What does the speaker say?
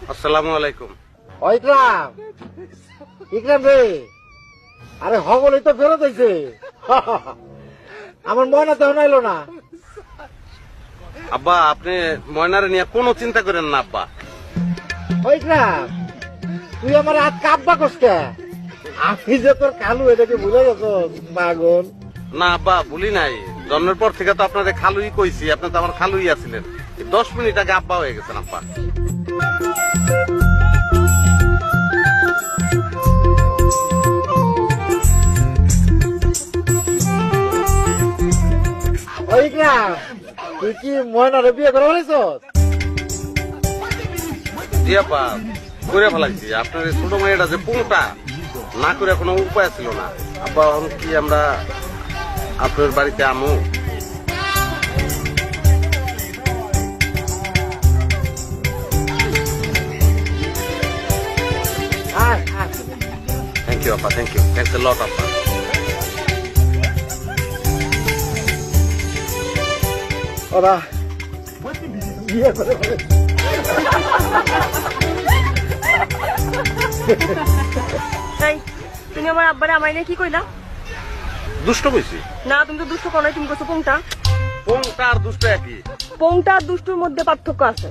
আসসালামু আলাইকুম। ইকরাম, ইকরাম রে, আরে হগলই তো ফেরত হয়েছে। আমার ময়না তো নাইলো না। আব্বা, আপনি ময়নারে নিয়ে কোনো চিন্তা করেন না আব্বা। ইকরাম, তুই আমার হাত কাব্বা কসকে? আমি যে তোর কালু, এটাকে ভুলে গেছো পাগল? না আব্বা, ভুলি নাই। জন্মের পর থেকে তো আপনাদের খালুই কইছি, আপনি তো আমার খালুই আছিলেন। 10 মিনিট আগে আব্বা হয়ে গেছেন আব্বা। ইকরাম, তুই কি ময়নারে বিয়ে করে বলেছ? জি আব্বা, করে ফেলাইছি। আপনার এই ছোট মেয়েটা যে পুংটা না করে কোনো উপায় ছিল না আব্বা। এখন কি আমরা আপনার বাড়িতে আমু? থ্যাংক ইউ আব্বা, থ্যাংক ইউ, থ্যাংকস এ লট আব্বা। ওরা বিয়ে করে তুমি আমার আব্বারে আমায় নিয়ে কি কইলা? দুষ্ট কইছি না, তুমি তো দুষ্ট কোন, তুমি কইছো পোংটা। পুংটা আর দুষ্ট একই। পোংটা আর দুষ্টুর মধ্যে পার্থক্য আছে।